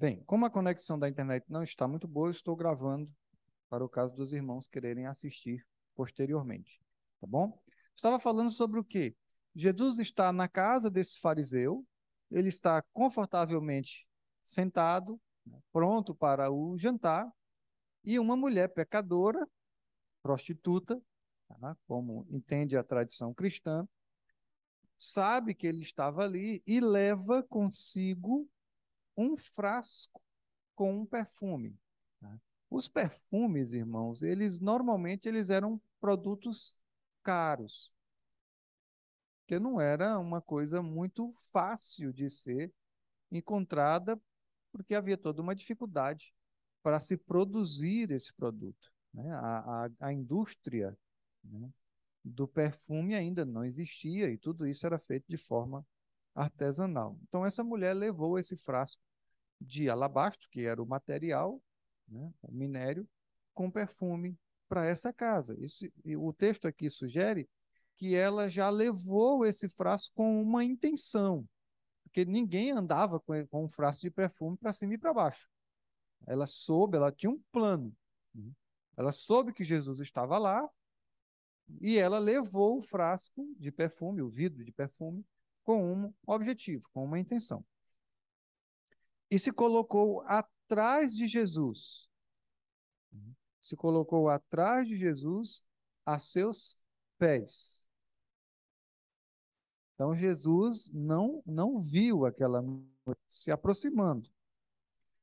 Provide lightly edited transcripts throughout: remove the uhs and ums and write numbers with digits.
Bem, como a conexão da internet não está muito boa, eu estou gravando para o caso dos irmãos quererem assistir posteriormente, tá bom? Estava falando sobre o quê? Jesus está na casa desse fariseu, ele está confortavelmente sentado, pronto para o jantar, e uma mulher pecadora, prostituta, tá? Como entende a tradição cristã, sabe que ele estava ali e leva consigo um frasco com um perfume. Tá? Os perfumes, irmãos, eles normalmente eles eram produtos caros, que não era uma coisa muito fácil de ser encontrada, porque havia toda uma dificuldade para se produzir esse produto. Né? A indústria, né, do perfume ainda não existia e tudo isso era feito de forma artesanal. Então, essa mulher levou esse frasco de alabastro, que era o material, né, o minério, com perfume para essa casa. Isso, o texto aqui sugere que ela já levou esse frasco com uma intenção, porque ninguém andava com um frasco de perfume para cima e para baixo. Ela soube, ela tinha um plano. Né? Ela soube que Jesus estava lá e ela levou o frasco de perfume, o vidro de perfume, com um objetivo, com uma intenção. E se colocou atrás de Jesus. Se colocou atrás de Jesus a seus pés. Então Jesus não viu aquela mulher se aproximando.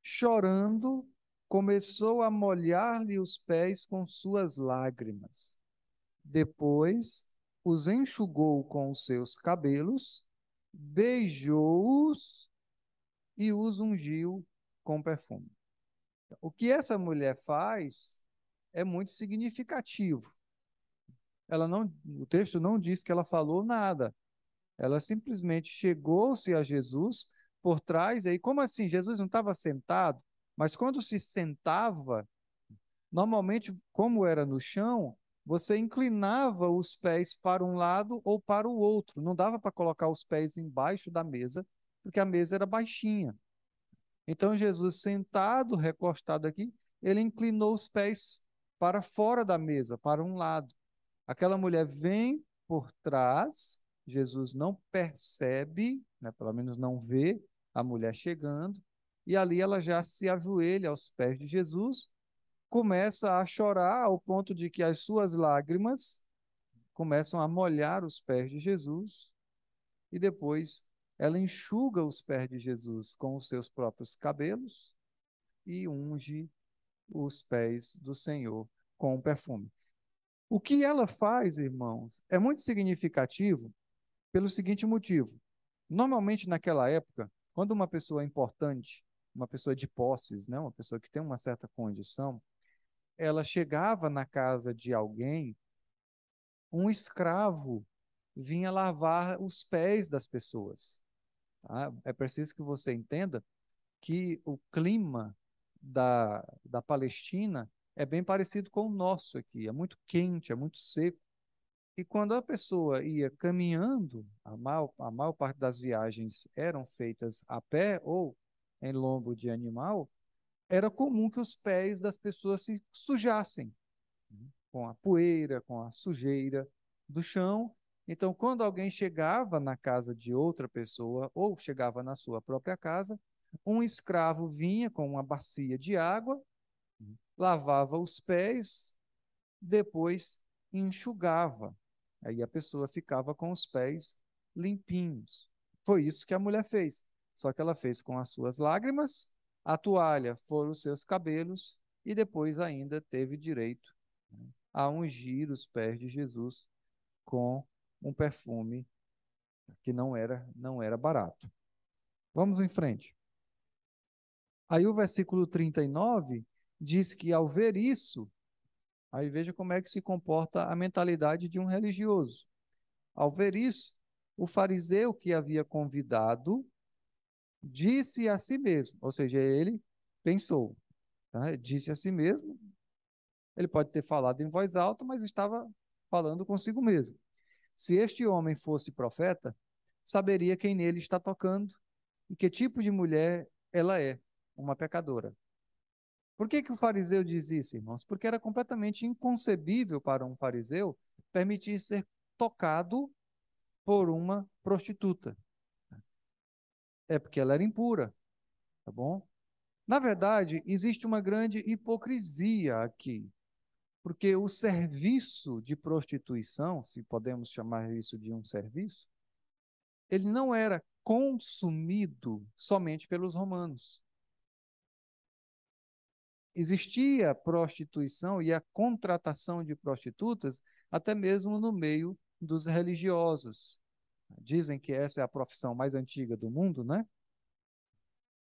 Chorando, começou a molhar-lhe os pés com suas lágrimas. Depois os enxugou com os seus cabelos, beijou-os e os ungiu com perfume. O que essa mulher faz é muito significativo. O texto não diz que ela falou nada. Ela simplesmente chegou-se a Jesus por trás. E aí, como assim? Jesus não estava sentado, mas quando se sentava, normalmente, como era no chão, você inclinava os pés para um lado ou para o outro. Não dava para colocar os pés embaixo da mesa, porque a mesa era baixinha. Então, Jesus, sentado, recostado aqui, ele inclinou os pés para fora da mesa, para um lado. Aquela mulher vem por trás, Jesus não percebe, né, pelo menos não vê a mulher chegando, e ali ela já se ajoelha aos pés de Jesus, começa a chorar ao ponto de que as suas lágrimas começam a molhar os pés de Jesus, e depois ela enxuga os pés de Jesus com os seus próprios cabelos e unge os pés do Senhor com o perfume. O que ela faz, irmãos, é muito significativo pelo seguinte motivo. Normalmente, naquela época, quando uma pessoa é importante, uma pessoa de posses, né, uma pessoa que tem uma certa condição, ela chegava na casa de alguém, um escravo vinha lavar os pés das pessoas. Tá? É preciso que você entenda que o clima da Palestina é bem parecido com o nosso aqui, é muito quente, é muito seco. E quando a pessoa ia caminhando, a maior parte das viagens eram feitas a pé ou em lombo de animal, era comum que os pés das pessoas se sujassem, né, com a poeira, com a sujeira do chão. Então, quando alguém chegava na casa de outra pessoa ou chegava na sua própria casa, um escravo vinha com uma bacia de água, lavava os pés, depois enxugava. Aí a pessoa ficava com os pés limpinhos. Foi isso que a mulher fez. Só que ela fez com as suas lágrimas, a toalha foram os seus cabelos e depois ainda teve direito, né, a ungir os pés de Jesus com um perfume que não era barato. Vamos em frente. Aí o versículo 39 diz que ao ver isso, aí veja como é que se comporta a mentalidade de um religioso. Ao ver isso, o fariseu que havia convidado disse a si mesmo, ou seja, ele pensou, tá? Disse a si mesmo, ele pode ter falado em voz alta, mas estava falando consigo mesmo. Se este homem fosse profeta, saberia quem nele está tocando e que tipo de mulher ela é. uma pecadora. Por que que o fariseu diz isso, irmãos? Porque era completamente inconcebível para um fariseu permitir ser tocado por uma prostituta. É porque ela era impura, tá bom? Na verdade, existe uma grande hipocrisia aqui, porque o serviço de prostituição, se podemos chamar isso de um serviço, ele não era consumido somente pelos romanos. Existia prostituição e a contratação de prostitutas até mesmo no meio dos religiosos. Dizem que essa é a profissão mais antiga do mundo, né?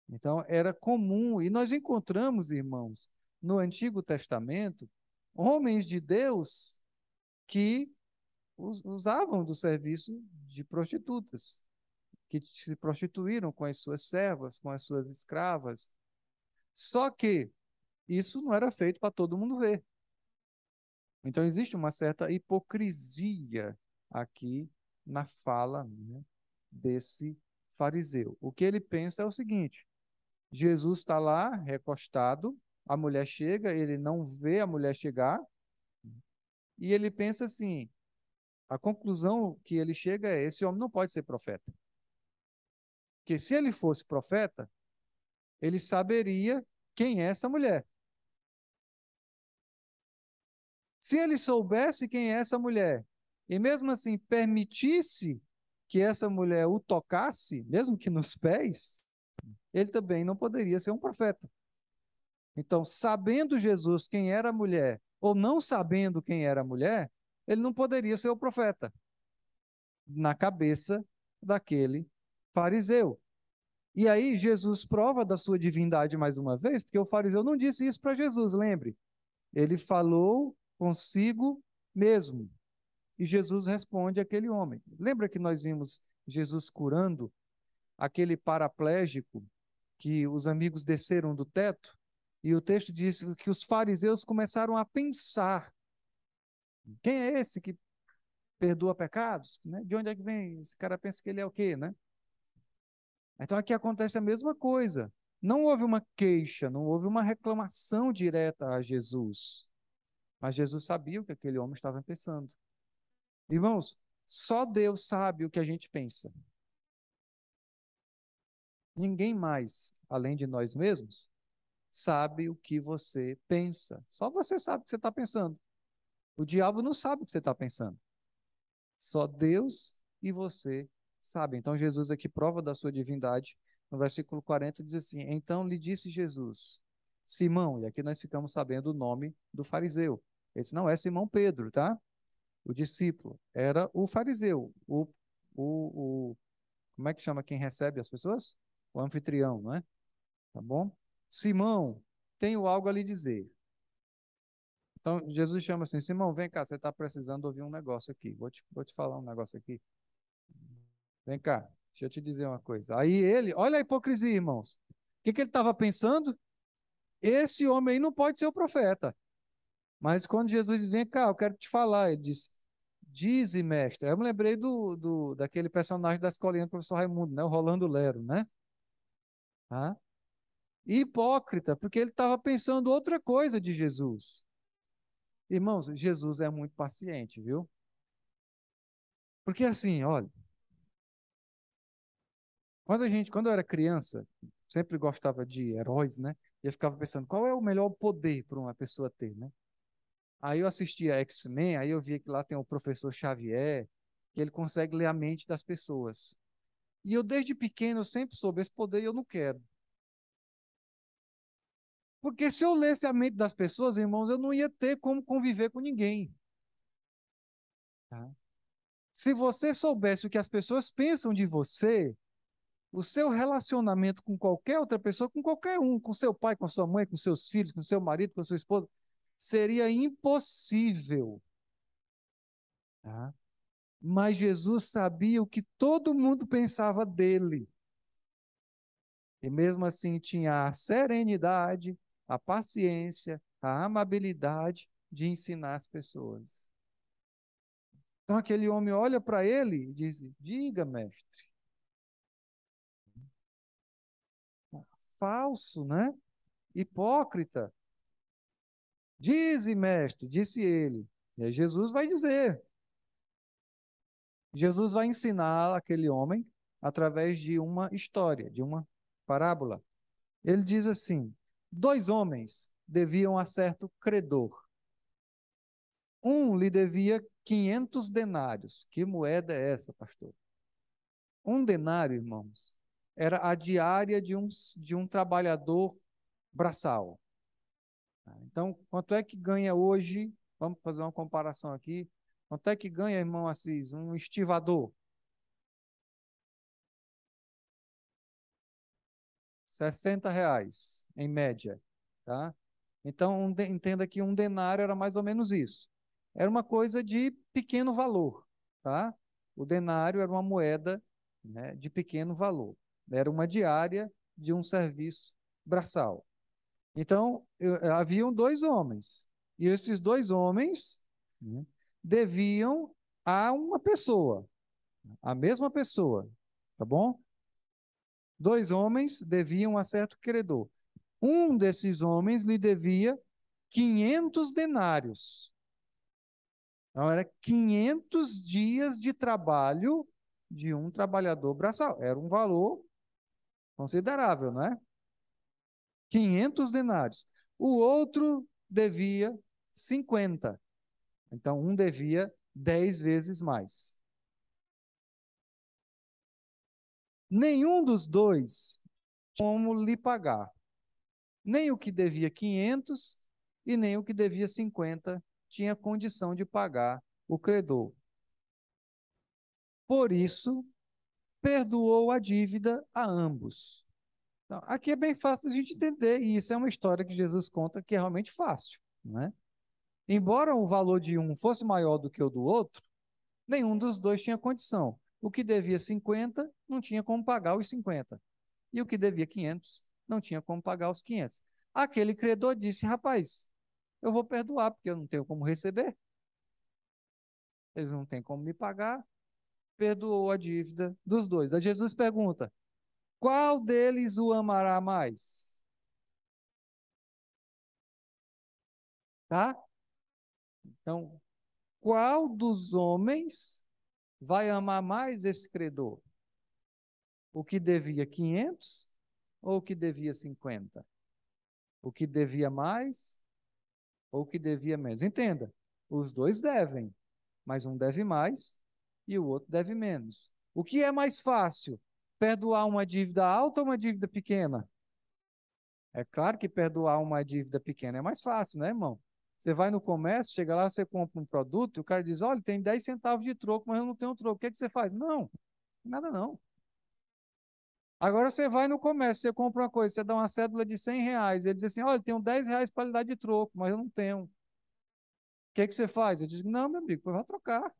Então, era comum, e nós encontramos, irmãos, no Antigo Testamento, homens de Deus que usavam do serviço de prostitutas, que se prostituíram com as suas servas, com as suas escravas. Só que isso não era feito para todo mundo ver. Então, existe uma certa hipocrisia aqui na fala, né, desse fariseu. O que ele pensa é o seguinte: Jesus está lá, recostado, a mulher chega, ele não vê a mulher chegar, e ele pensa assim: a conclusão que ele chega é: esse homem não pode ser profeta. Porque se ele fosse profeta, ele saberia quem é essa mulher. Se ele soubesse quem é essa mulher, e mesmo assim permitisse que essa mulher o tocasse, mesmo que nos pés, ele também não poderia ser um profeta. Então, sabendo Jesus quem era a mulher, ou não sabendo quem era a mulher, ele não poderia ser o profeta, na cabeça daquele fariseu. E aí, Jesus prova da sua divindade mais uma vez, porque o fariseu não disse isso para Jesus, lembre. Ele falou consigo mesmo. E Jesus responde àquele homem. Lembra que nós vimos Jesus curando aquele paraplégico que os amigos desceram do teto? E o texto diz que os fariseus começaram a pensar: quem é esse que perdoa pecados? Né? De onde é que vem? Esse cara pensa que ele é o quê, né? Então aqui acontece a mesma coisa. Não houve uma queixa, não houve uma reclamação direta a Jesus. Mas Jesus sabia o que aquele homem estava pensando. Irmãos, só Deus sabe o que a gente pensa. Ninguém mais, além de nós mesmos, sabe o que você pensa. Só você sabe o que você está pensando. O diabo não sabe o que você está pensando. Só Deus e você sabem. Então, Jesus aqui prova da sua divindade. No versículo 40 diz assim: então lhe disse Jesus, Simão, e aqui nós ficamos sabendo o nome do fariseu. Esse não é Simão Pedro, tá? O discípulo era o fariseu, o como é que chama quem recebe as pessoas? O anfitrião, não é? Tá bom? Simão, tenho algo a lhe dizer. Então, Jesus chama assim: Simão, vem cá, você está precisando ouvir um negócio aqui. Vou te falar um negócio aqui. Vem cá, deixa eu te dizer uma coisa. Aí ele, olha a hipocrisia, irmãos. O que que ele estava pensando? Esse homem aí não pode ser o profeta. Mas quando Jesus diz: vem cá, eu quero te falar, ele diz: dize, mestre. Aí eu me lembrei daquele personagem da escolinha do professor Raimundo, né? O Rolando Lero, né? Ah? Hipócrita, porque ele estava pensando outra coisa de Jesus. Irmãos, Jesus é muito paciente, viu? Porque assim, olha, quando eu era criança, sempre gostava de heróis, né? E eu ficava pensando, qual é o melhor poder para uma pessoa ter, né? Aí eu assistia X-Men, aí eu via que lá tem o professor Xavier, que ele consegue ler a mente das pessoas. E eu, desde pequeno, eu sempre soube, esse poder eu não quero. Porque se eu lesse a mente das pessoas, irmãos, eu não ia ter como conviver com ninguém. Tá? Se você soubesse o que as pessoas pensam de você, o seu relacionamento com qualquer outra pessoa, com qualquer um, com seu pai, com sua mãe, com seus filhos, com seu marido, com sua esposa, seria impossível. Tá? Mas Jesus sabia o que todo mundo pensava dele. E mesmo assim tinha a serenidade, a paciência, a amabilidade de ensinar as pessoas. Então aquele homem olha para ele e diz: diga, mestre. falso, né? Hipócrita. Dize, mestre, disse ele. E aí Jesus vai dizer. Jesus vai ensinar aquele homem através de uma história, de uma parábola. Ele diz assim: dois homens deviam a certo credor. Um lhe devia 500 denários. Que moeda é essa, pastor? Um denário, irmãos, era a diária de um trabalhador braçal. Então, quanto é que ganha hoje? Vamos fazer uma comparação aqui. Quanto é que ganha, irmão Assis, um estivador? R$ 60, em média. Tá? Então, entenda que um denário era mais ou menos isso. Era uma coisa de pequeno valor. Tá? O denário era uma moeda, né, de pequeno valor. Era uma diária de um serviço braçal. Então, haviam dois homens. E esses dois homens, né, deviam a uma pessoa, a mesma pessoa. Tá bom? Dois homens deviam a certo credor. Um desses homens lhe devia 500 denários. Então, era 500 dias de trabalho de um trabalhador braçal. Era um valor considerável, não é? 500 denários. O outro devia 50. Então, um devia 10 vezes mais. Nenhum dos dois como lhe pagar. Nem o que devia 500 e nem o que devia 50 tinha condição de pagar o credor. Por isso, perdoou a dívida a ambos. Então, aqui é bem fácil a gente entender, e isso é uma história que Jesus conta que é realmente fácil, não é? Embora o valor de um fosse maior do que o do outro, nenhum dos dois tinha condição. O que devia 50 não tinha como pagar os 50. E o que devia 500 não tinha como pagar os 500. Aquele credor disse: rapaz, eu vou perdoar, porque eu não tenho como receber. Eles não têm como me pagar. Perdoou a dívida dos dois. Aí Jesus pergunta: qual deles o amará mais? Tá? Então, qual dos homens vai amar mais esse credor? O que devia 500 ou o que devia 50? O que devia mais ou o que devia menos? Entenda, os dois devem, mas um deve mais e o outro deve menos. O que é mais fácil? Perdoar uma dívida alta ou uma dívida pequena? É claro que perdoar uma dívida pequena é mais fácil, né, irmão? Você vai no comércio, chega lá, você compra um produto, e o cara diz: olha, tem 10 centavos de troco, mas eu não tenho troco. O que é que você faz? Não, nada não. Agora você vai no comércio, você compra uma coisa, você dá uma cédula de R$ 100, ele diz assim: olha, tenho R$ 10 para lhe dar de troco, mas eu não tenho. O que é que você faz? Eu digo: não, meu amigo, vai trocar.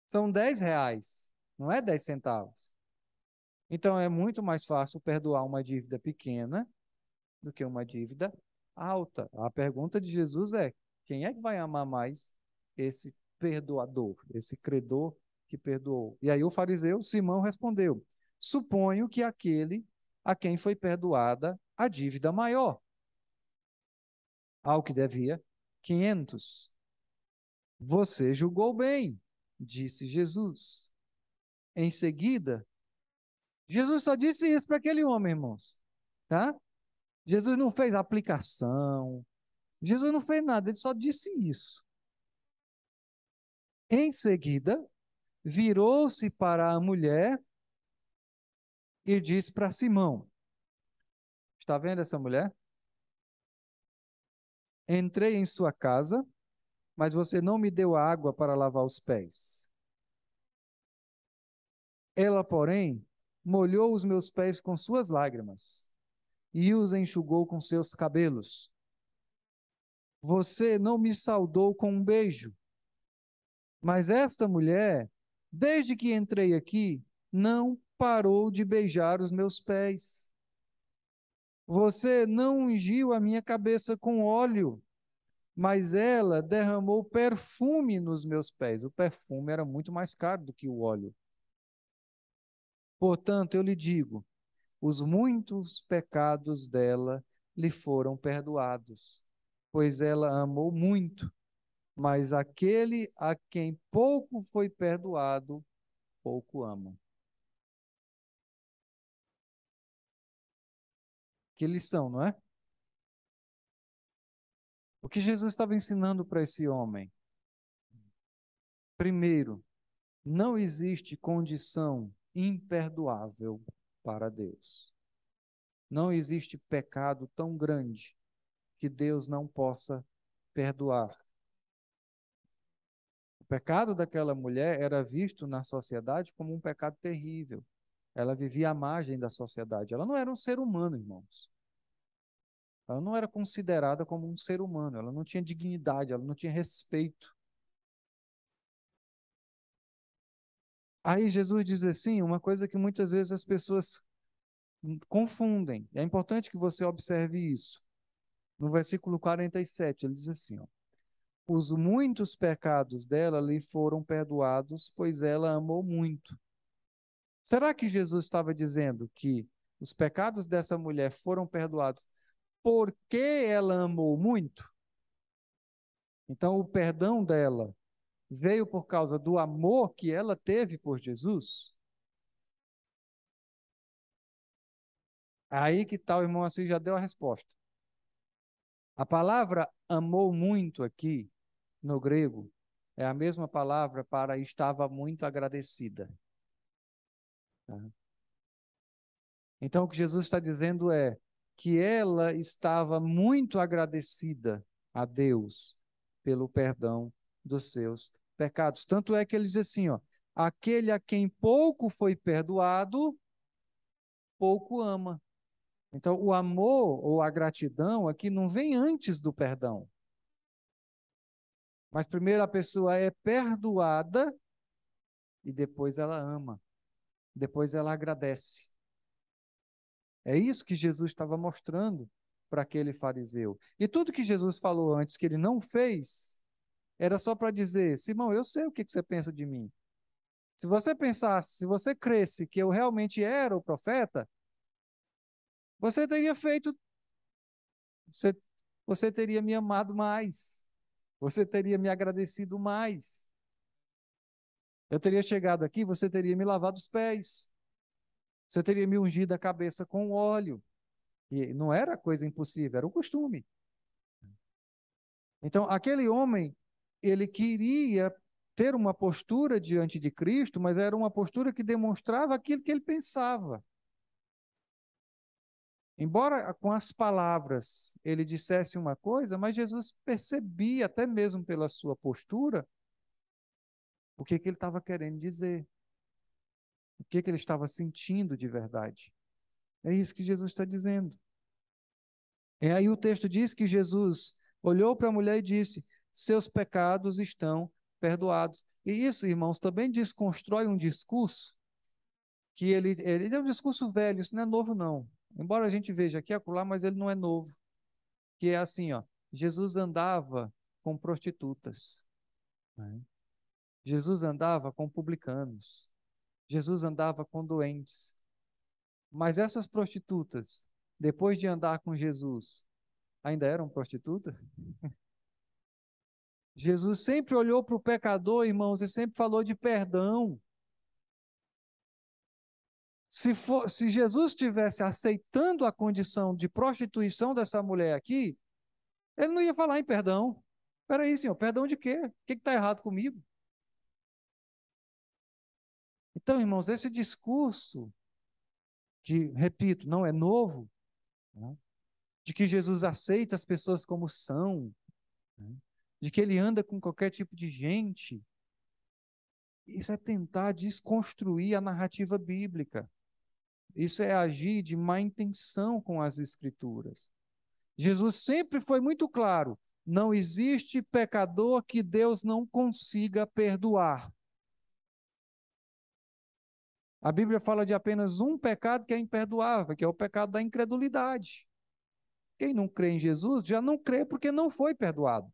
São R$ 10, não é 10 centavos. Então é muito mais fácil perdoar uma dívida pequena do que uma dívida alta. A pergunta de Jesus é: quem é que vai amar mais esse perdoador, esse credor que perdoou? E aí o fariseu Simão respondeu: suponho que aquele a quem foi perdoada a dívida maior, ao que devia 500. Você julgou bem, disse Jesus. Em seguida, Jesus só disse isso para aquele homem, irmãos, tá? Jesus não fez aplicação, Jesus não fez nada, ele só disse isso. Em seguida, virou-se para a mulher e disse para Simão: está vendo essa mulher? Entrei em sua casa, mas você não me deu água para lavar os pés. Ela, porém, molhou os meus pés com suas lágrimas e os enxugou com seus cabelos. Você não me saudou com um beijo, mas esta mulher, desde que entrei aqui, não parou de beijar os meus pés. Você não ungiu a minha cabeça com óleo, mas ela derramou perfume nos meus pés. O perfume era muito mais caro do que o óleo. Portanto, eu lhe digo: os muitos pecados dela lhe foram perdoados, pois ela amou muito. Mas aquele a quem pouco foi perdoado, pouco ama. Que lição, não é? O que Jesus estava ensinando para esse homem? Primeiro, não existe condição imperdoável para Deus. Não existe pecado tão grande que Deus não possa perdoar. O pecado daquela mulher era visto na sociedade como um pecado terrível. Ela vivia à margem da sociedade. Ela não era um ser humano, irmãos. Ela não era considerada como um ser humano. Ela não tinha dignidade, ela não tinha respeito. Aí Jesus diz assim, uma coisa que muitas vezes as pessoas confundem. É importante que você observe isso. No versículo 47, ele diz assim, ó, os muitos pecados dela lhe foram perdoados, pois ela amou muito. Será que Jesus estava dizendo que os pecados dessa mulher foram perdoados porque ela amou muito? Então, o perdão dela veio por causa do amor que ela teve por Jesus? Aí que tal, irmão, assim já deu a resposta. A palavra amou muito aqui, no grego, é a mesma palavra para estava muito agradecida. Tá? Então, o que Jesus está dizendo é que ela estava muito agradecida a Deus pelo perdão dos seus pecados. Tanto é que ele diz assim, ó, aquele a quem pouco foi perdoado, pouco ama. Então, o amor ou a gratidão aqui não vem antes do perdão. Mas primeiro a pessoa é perdoada e depois ela ama. Depois ela agradece. É isso que Jesus estava mostrando para aquele fariseu. E tudo que Jesus falou antes que ele não fez, era só para dizer: Simão, eu sei o que você pensa de mim. Se você pensasse, se você cresce que eu realmente era o profeta, você teria feito, você, você teria me amado mais, você teria me agradecido mais. Eu teria chegado aqui, você teria me lavado os pés, você teria me ungido a cabeça com óleo. E não era coisa impossível, era o costume. Então, aquele homem, ele queria ter uma postura diante de Cristo, mas era uma postura que demonstrava aquilo que ele pensava. Embora com as palavras ele dissesse uma coisa, mas Jesus percebia, até mesmo pela sua postura, o que ele estava querendo dizer, o que ele estava sentindo de verdade. É isso que Jesus está dizendo. E aí o texto diz que Jesus olhou para a mulher e disse: seus pecados estão perdoados. E isso, irmãos, também desconstrói um discurso que ele é um discurso velho, isso não é novo, não. Embora a gente veja aqui e acolá, mas ele não é novo. Que é assim, ó, Jesus andava com prostitutas, né? Jesus andava com publicanos, Jesus andava com doentes. Mas essas prostitutas, depois de andar com Jesus, ainda eram prostitutas? Jesus sempre olhou para o pecador, irmãos, e sempre falou de perdão. Se Jesus estivesse aceitando a condição de prostituição dessa mulher aqui, ele não ia falar em perdão. Espera aí, senhor, perdão de quê? O que está errado comigo? Então, irmãos, esse discurso, que, repito, não é novo, né, de que Jesus aceita as pessoas como são, né, de que ele anda com qualquer tipo de gente, isso é tentar desconstruir a narrativa bíblica. Isso é agir de má intenção com as Escrituras. Jesus sempre foi muito claro: não existe pecador que Deus não consiga perdoar. A Bíblia fala de apenas um pecado que é imperdoável, que é o pecado da incredulidade. Quem não crê em Jesus já não crê porque não foi perdoado.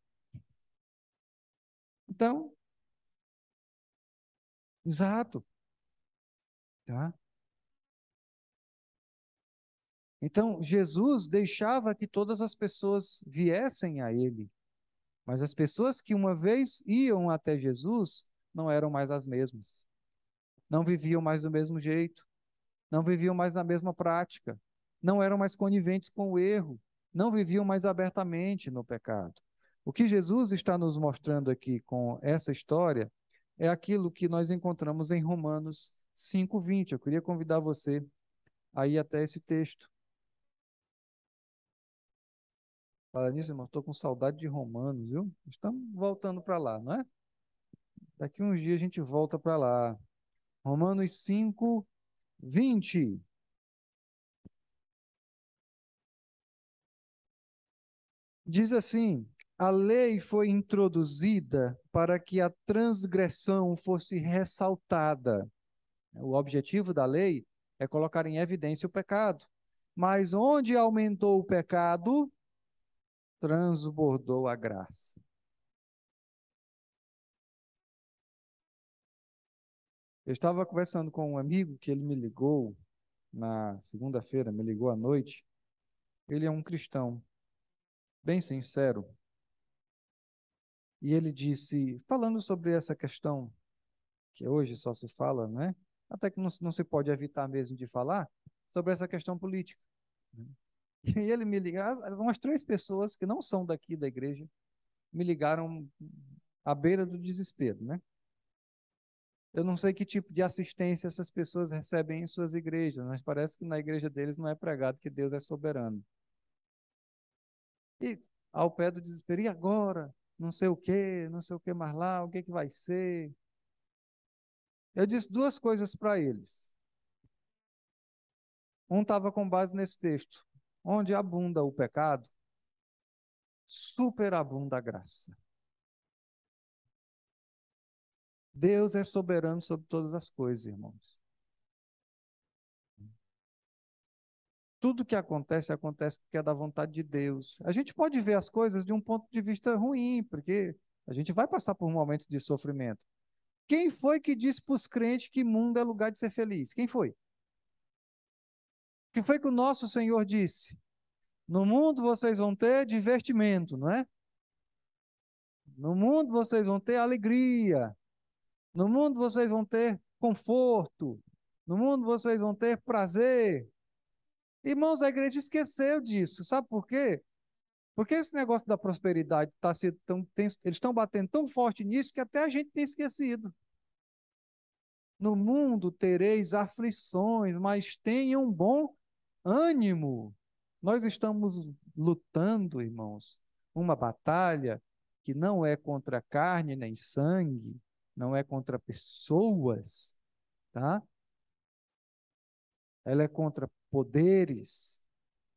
Então, exato. Tá? Então, Jesus deixava que todas as pessoas viessem a ele, mas as pessoas que uma vez iam até Jesus não eram mais as mesmas, não viviam mais do mesmo jeito, não viviam mais na mesma prática, não eram mais coniventes com o erro, não viviam mais abertamente no pecado. O que Jesus está nos mostrando aqui com essa história é aquilo que nós encontramos em Romanos 5:20. Eu queria convidar você a ir até esse texto. Fala nisso, irmão, estou com saudade de Romanos, viu? Estamos voltando para lá, não é? Daqui uns dias a gente volta para lá. Romanos 5:20. Diz assim: a lei foi introduzida para que a transgressão fosse ressaltada. O objetivo da lei é colocar em evidência o pecado. Mas onde aumentou o pecado, transbordou a graça. Eu estava conversando com um amigo que ele me ligou na segunda-feira, me ligou à noite. Ele é um cristão, bem sincero. E ele disse, falando sobre essa questão, que hoje só se fala, né? Até que não se pode evitar mesmo de falar, sobre essa questão política. Né? E ele me ligou, umas 3 pessoas que não são daqui da igreja, me ligaram à beira do desespero, né? Eu não sei que tipo de assistência essas pessoas recebem em suas igrejas, mas parece que na igreja deles não é pregado que Deus é soberano. E ao pé do desespero, e agora? Não sei o quê, não sei o que mais lá, o que que vai ser? Eu disse 2 coisas para eles. Um estava com base nesse texto. Onde abunda o pecado, superabunda a graça. Deus é soberano sobre todas as coisas, irmãos. Tudo que acontece, acontece porque é da vontade de Deus. A gente pode ver as coisas de um ponto de vista ruim, porque a gente vai passar por momentos de sofrimento. Quem foi que disse para os crentes que mundo é lugar de ser feliz? Quem foi? Que foi que o nosso Senhor disse? No mundo vocês vão ter divertimento, não é? No mundo vocês vão ter alegria. No mundo vocês vão ter conforto. No mundo vocês vão ter prazer. Irmãos, a igreja esqueceu disso. Sabe por quê? Porque esse negócio da prosperidade eles estão batendo tão forte nisso que até a gente tem esquecido. No mundo tereis aflições, mas tenham bom ânimo. Nós estamos lutando, irmãos, uma batalha que não é contra carne nem sangue, não é contra pessoas, tá? Ela é contra poderes,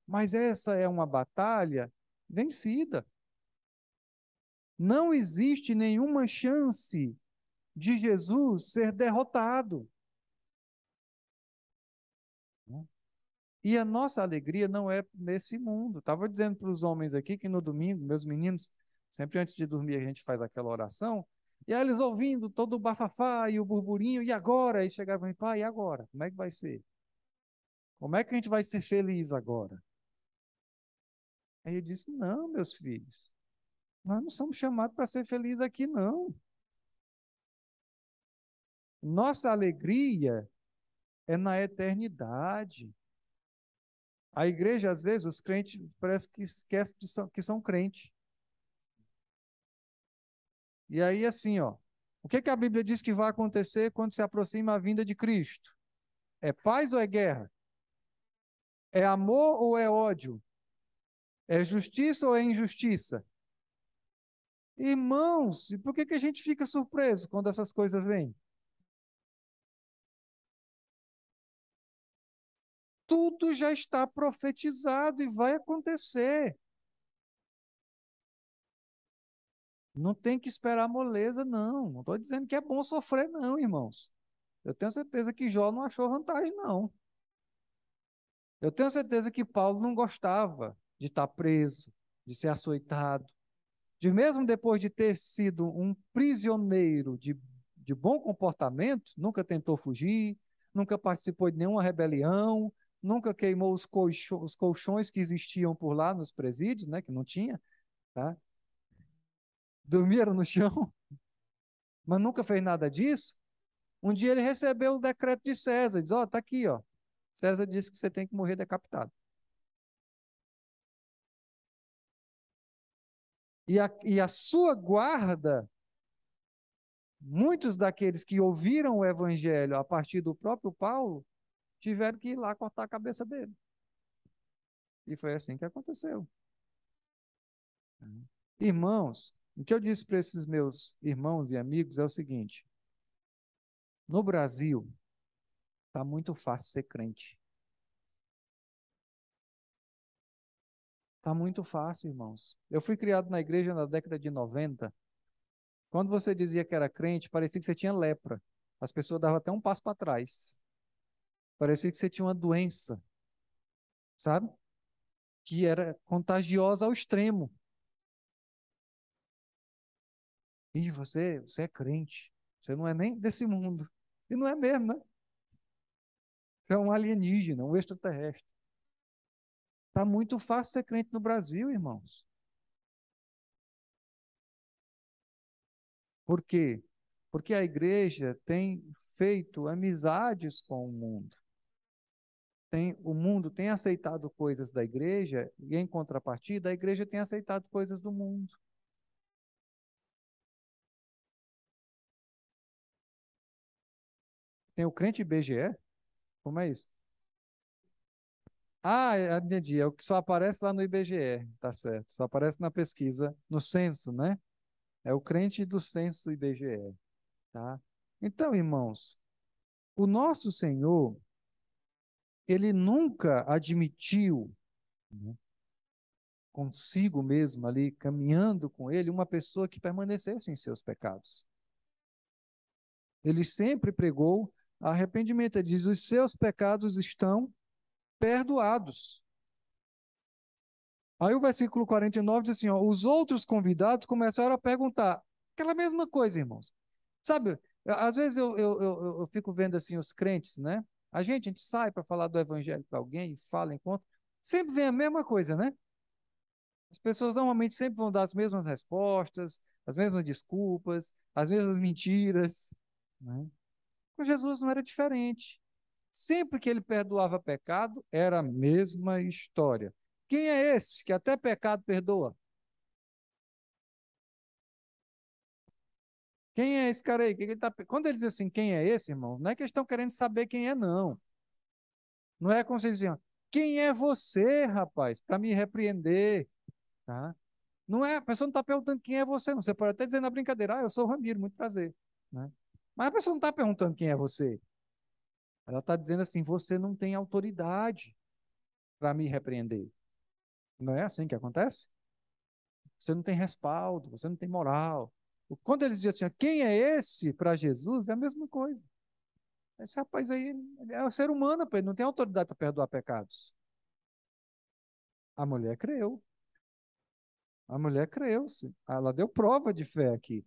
mas essa é uma batalha vencida. Não existe nenhuma chance de Jesus ser derrotado. E a nossa alegria não é nesse mundo. Estava dizendo para os homens aqui que no domingo, meus meninos, sempre antes de dormir a gente faz aquela oração, e aí eles ouvindo todo o bafafá e o burburinho, e agora? Aí chegaram para mim, pai, e agora? Como é que vai ser? Como é que a gente vai ser feliz agora? Aí eu disse, não, meus filhos, nós não somos chamados para ser felizes aqui, não. Nossa alegria é na eternidade. A igreja, às vezes, os crentes parece que esquecem que são crentes. E aí, assim, ó, o que que a Bíblia diz que vai acontecer quando se aproxima a vinda de Cristo? É paz ou é guerra? É amor ou é ódio? É justiça ou é injustiça? Irmãos, e por que que a gente fica surpreso quando essas coisas vêm? Tudo já está profetizado e vai acontecer. Não tem que esperar moleza, não. Não estou dizendo que é bom sofrer, não, irmãos. Eu tenho certeza que Jó não achou vantagem, não. Eu tenho certeza que Paulo não gostava de estar preso, de ser açoitado, de mesmo depois de ter sido um prisioneiro de bom comportamento, nunca tentou fugir, nunca participou de nenhuma rebelião, nunca queimou os colchões que existiam por lá nos presídios, né, que não tinha, tá? Dormiram no chão, mas nunca fez nada disso. Um dia ele recebeu o decreto de César, diz, ó, tá aqui, ó. César disse que você tem que morrer decapitado. E a sua guarda, muitos daqueles que ouviram o evangelho a partir do próprio Paulo, tiveram que ir lá cortar a cabeça dele. E foi assim que aconteceu. Irmãos, o que eu disse para esses meus irmãos e amigos é o seguinte: no Brasil, está muito fácil ser crente. Está muito fácil, irmãos. Eu fui criado na igreja na década de 90. Quando você dizia que era crente, parecia que você tinha lepra. As pessoas davam até um passo para trás. Parecia que você tinha uma doença, sabe? Que era contagiosa ao extremo. E você é crente. Você não é nem desse mundo. E não é mesmo, né? Você é um alienígena, um extraterrestre. Está muito fácil ser crente no Brasil, irmãos. Por quê? Porque a igreja tem feito amizades com o mundo. O mundo tem aceitado coisas da igreja e, em contrapartida, a igreja tem aceitado coisas do mundo. Tem o crente IBGE? Como é isso? Ah, entendi. É o que só aparece lá no IBGE, tá certo. Só aparece na pesquisa, no censo, né? É o crente do censo IBGE, tá? Então, irmãos, o nosso Senhor, ele nunca admitiu, né, consigo mesmo ali, caminhando com ele, uma pessoa que permanecesse em seus pecados. Ele sempre pregou arrependimento. Ele diz: os seus pecados estão perdoados. Aí o versículo 49 diz assim: ó, os outros convidados começaram a perguntar aquela mesma coisa, irmãos. Sabe, às vezes eu fico vendo assim os crentes, né? A gente sai para falar do evangelho para alguém e fala enquanto. Sempre vem a mesma coisa, né? As pessoas normalmente sempre vão dar as mesmas respostas, as mesmas desculpas, as mesmas mentiras, né? Com Jesus não era diferente. Sempre que ele perdoava pecado, era a mesma história. Quem é esse que até pecado perdoa? Quem é esse cara aí? Quando ele diz assim, quem é esse, irmão? Não é que eles estão querendo saber quem é, não. Não é como se diziam, quem é você, rapaz, para me repreender? Tá? Não é, a pessoa não está perguntando quem é você, não. Você pode até dizer na brincadeira, eu sou o Ramiro, muito prazer. Né? Mas a pessoa não está perguntando quem é você. Ela está dizendo assim, você não tem autoridade para me repreender. Não é assim que acontece? Você não tem respaldo, você não tem moral. Quando eles dizem assim, quem é esse para Jesus, é a mesma coisa. Esse rapaz aí ele é um ser humano, ele não tem autoridade para perdoar pecados. A mulher creu. A mulher creu. Ela deu prova de fé aqui.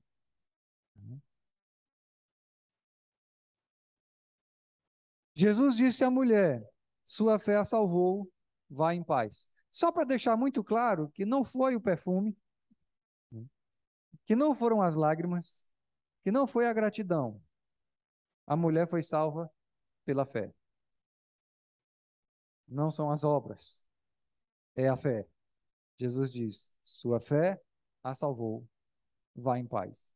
Jesus disse à mulher: sua fé a salvou, vá em paz. Só para deixar muito claro que não foi o perfume, que não foram as lágrimas, que não foi a gratidão. A mulher foi salva pela fé. Não são as obras, é a fé. Jesus diz: sua fé a salvou, vá em paz.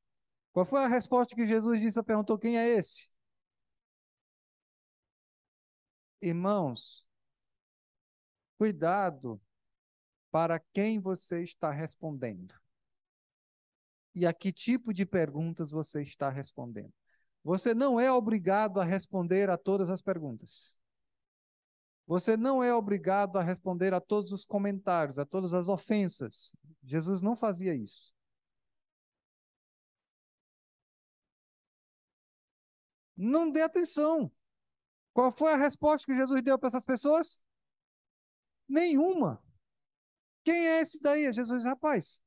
Qual foi a resposta que Jesus disse? Perguntou: quem é esse? Irmãos, cuidado para quem você está respondendo e a que tipo de perguntas você está respondendo. Você não é obrigado a responder a todas as perguntas. Você não é obrigado a responder a todos os comentários, a todas as ofensas. Jesus não fazia isso. Não dê atenção. Qual foi a resposta que Jesus deu para essas pessoas? Nenhuma. Quem é esse daí? Jesus, rapaz,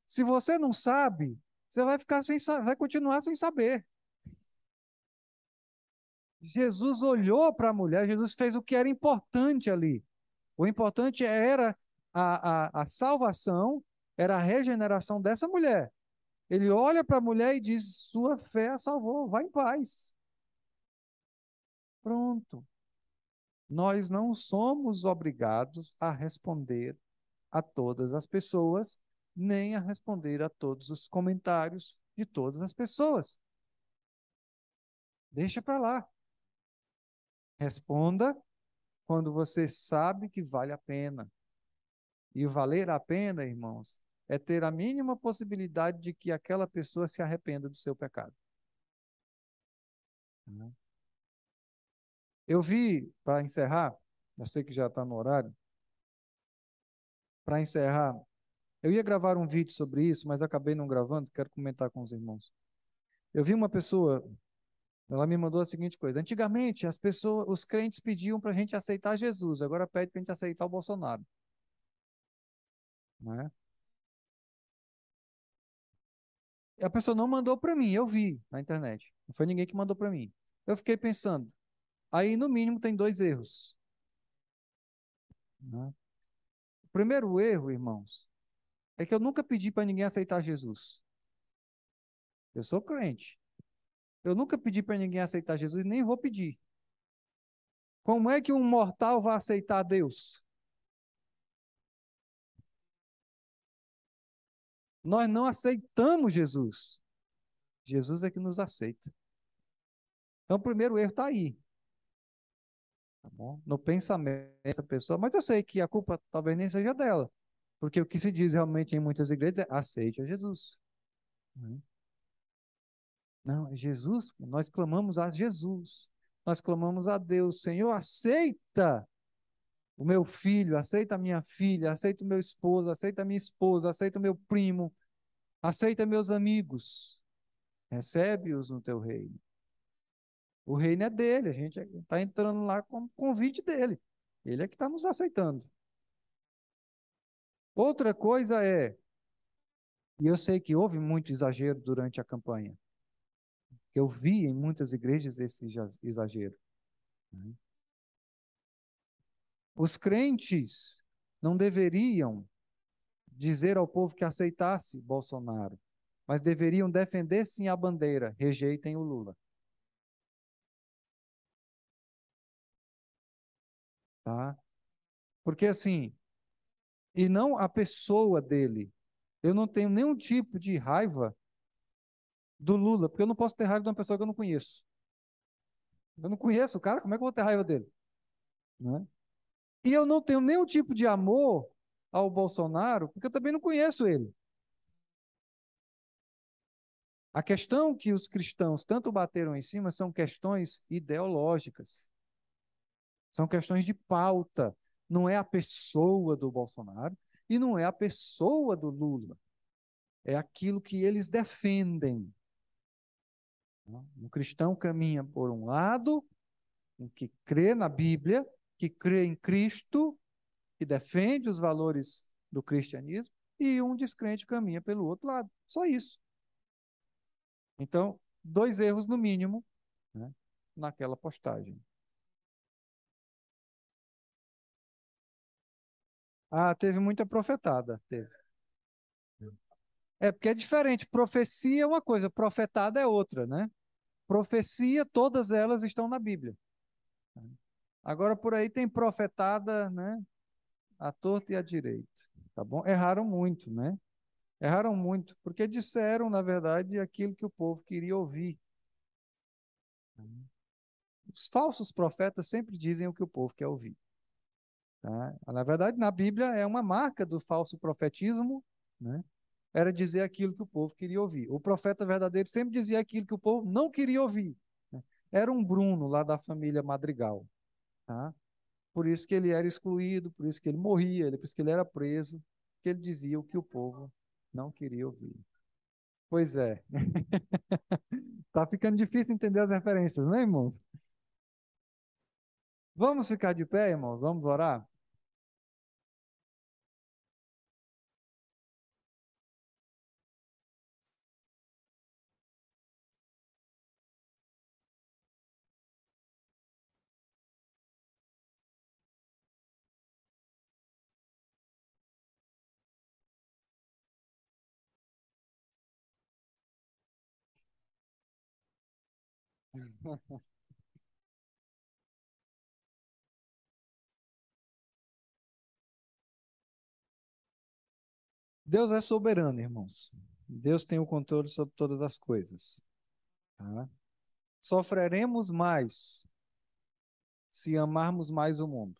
se você não sabe, você vai ficar sem, vai continuar sem saber. Jesus olhou para a mulher, Jesus fez o que era importante ali. O importante era a salvação, era a regeneração dessa mulher. Ele olha para a mulher e diz: Sua fé a salvou, vá em paz. Pronto. Nós não somos obrigados a responder a todas as pessoas, nem a responder a todos os comentários de todas as pessoas. Deixa para lá. Responda quando você sabe que vale a pena. E valer a pena, irmãos, é ter a mínima possibilidade de que aquela pessoa se arrependa do seu pecado. Eu vi, para encerrar, eu sei que já está no horário, para encerrar, eu ia gravar um vídeo sobre isso, mas acabei não gravando, quero comentar com os irmãos. Eu vi uma pessoa, ela me mandou a seguinte coisa: antigamente as pessoas, os crentes pediam para a gente aceitar Jesus, agora pede para a gente aceitar o Bolsonaro, né? E a pessoa não mandou para mim, eu vi na internet. Não foi ninguém que mandou para mim. Eu fiquei pensando, aí no mínimo tem dois erros, né? O primeiro erro, irmãos, é que eu nunca pedi para ninguém aceitar Jesus. Eu sou crente. Eu nunca pedi para ninguém aceitar Jesus, nem vou pedir. Como é que um mortal vai aceitar Deus? Nós não aceitamos Jesus. Jesus é que nos aceita. Então, o primeiro erro está aí, tá bom? No pensamento dessa pessoa, mas eu sei que a culpa talvez nem seja dela, porque o que se diz realmente em muitas igrejas é aceite a Jesus. Não, é Jesus. Nós clamamos a Jesus. Nós clamamos a Deus, Senhor, aceita o meu filho, aceita a minha filha, aceita o meu esposo, aceita a minha esposa, aceita o meu primo, aceita meus amigos. Recebe-os no teu reino. O reino é dele, a gente está entrando lá com o convite dele. Ele é que está nos aceitando. Outra coisa é, e eu sei que houve muito exagero durante a campanha, eu vi em muitas igrejas esse exagero. Os crentes não deveriam dizer ao povo que aceitasse Bolsonaro, mas deveriam defender sim a bandeira, rejeitem o Lula. Tá? Porque assim, e não a pessoa dele. Eu não tenho nenhum tipo de raiva do Lula, porque eu não posso ter raiva de uma pessoa que eu não conheço. Eu não conheço o cara, como é que eu vou ter raiva dele? Né? E eu não tenho nenhum tipo de amor ao Bolsonaro, porque eu também não conheço ele. A questão que os cristãos tanto bateram em cima são questões ideológicas, são questões de pauta. Não é a pessoa do Bolsonaro e não é a pessoa do Lula. É aquilo que eles defendem. Um cristão caminha por um lado, um que crê na Bíblia, que crê em Cristo, que defende os valores do cristianismo, e um descrente caminha pelo outro lado. Só isso. Então, dois erros no mínimo, né, naquela postagem. Ah, teve muita profetada, teve. É porque é diferente. Profecia é uma coisa, profetada é outra, né? Profecia, todas elas estão na Bíblia. Agora por aí tem profetada, né? À torta e à direita, tá bom? Erraram muito, né? Erraram muito, porque disseram, na verdade, aquilo que o povo queria ouvir. Os falsos profetas sempre dizem o que o povo quer ouvir. Tá? Na verdade, na Bíblia é uma marca do falso profetismo, né? Era dizer aquilo que o povo queria ouvir. O profeta verdadeiro sempre dizia aquilo que o povo não queria ouvir, né? Era um Bruno lá da família Madrigal, tá? Por isso que ele era excluído, por isso que ele morria, por isso que ele era preso, que ele dizia o que o povo não queria ouvir. Pois é, tá ficando difícil entender as referências, né, irmãos? Vamos ficar de pé, irmãos? Vamos orar? Deus é soberano, irmãos. Deus tem o controle sobre todas as coisas. Tá? Sofreremos mais se amarmos mais o mundo.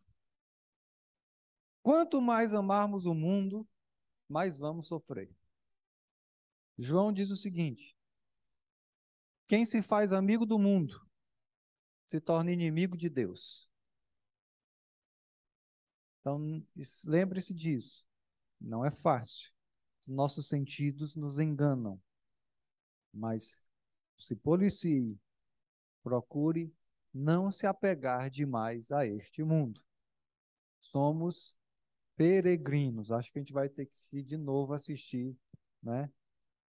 Quanto mais amarmos o mundo, mais vamos sofrer. João diz o seguinte: quem se faz amigo do mundo se torna inimigo de Deus. Então, lembre-se disso. Não é fácil. Os nossos sentidos nos enganam, mas se policie, procure não se apegar demais a este mundo. Somos peregrinos. Acho que a gente vai ter que ir de novo assistir, né?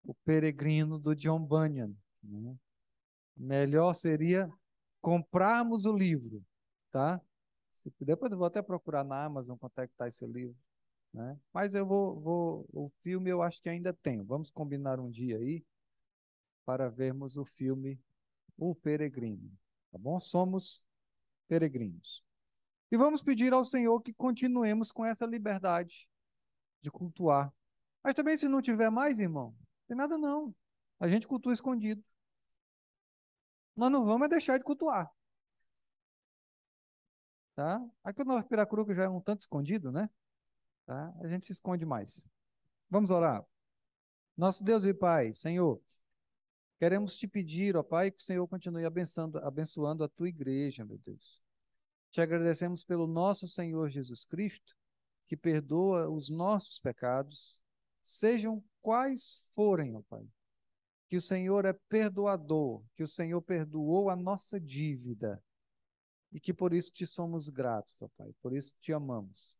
O Peregrino do John Bunyan, né? Melhor seria comprarmos o livro, tá? Depois eu vou até procurar na Amazon quanto é que está esse livro, né? Mas o filme eu acho que ainda tem. Vamos combinar um dia aí para vermos o filme O Peregrino, tá bom? Somos peregrinos. E vamos pedir ao Senhor que continuemos com essa liberdade de cultuar. Mas também se não tiver mais, irmão, não tem nada não. A gente cultua escondido. Nós não vamos é deixar de cultuar, tá? Aqui o nosso Piracuru já é um tanto escondido, né? Tá? A gente se esconde mais. Vamos orar. Nosso Deus e Pai, Senhor, queremos te pedir, ó Pai, que o Senhor continue abençoando a tua igreja, meu Deus. Te agradecemos pelo nosso Senhor Jesus Cristo, que perdoa os nossos pecados, sejam quais forem, ó Pai. Que o Senhor é perdoador, que o Senhor perdoou a nossa dívida e que por isso te somos gratos, ó Pai, por isso te amamos,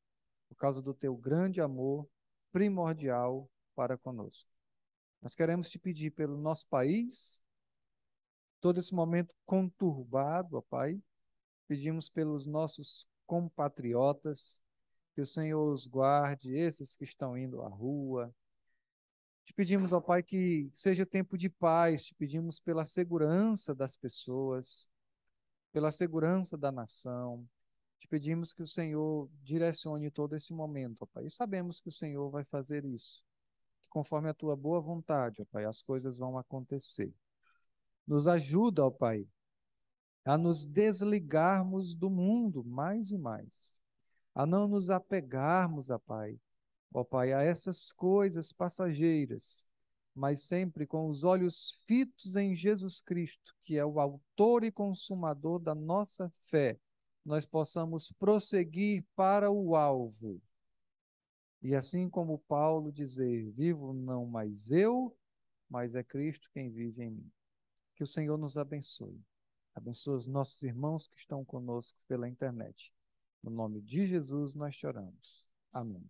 por causa do teu grande amor primordial para conosco. Nós queremos te pedir pelo nosso país, todo esse momento conturbado, ó Pai, pedimos pelos nossos compatriotas, que o Senhor os guarde, esses que estão indo à rua. Te pedimos, ó Pai, que seja tempo de paz, te pedimos pela segurança das pessoas, pela segurança da nação. Te pedimos que o Senhor direcione todo esse momento, ó Pai. E sabemos que o Senhor vai fazer isso. Que conforme a tua boa vontade, ó Pai, as coisas vão acontecer. Nos ajuda, ó Pai, a nos desligarmos do mundo mais e mais, a não nos apegarmos, ó Pai, a essas coisas passageiras, mas sempre com os olhos fitos em Jesus Cristo, que é o autor e consumador da nossa fé, nós possamos prosseguir para o alvo. E assim como Paulo dizer, vivo não mais eu, mas é Cristo quem vive em mim. Que o Senhor nos abençoe. Abençoe os nossos irmãos que estão conosco pela internet. No nome de Jesus nós choramos. Amém.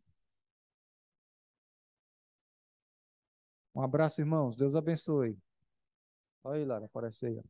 Um abraço, irmãos. Deus abençoe. Olha aí, Lara, aparece aí. Ó.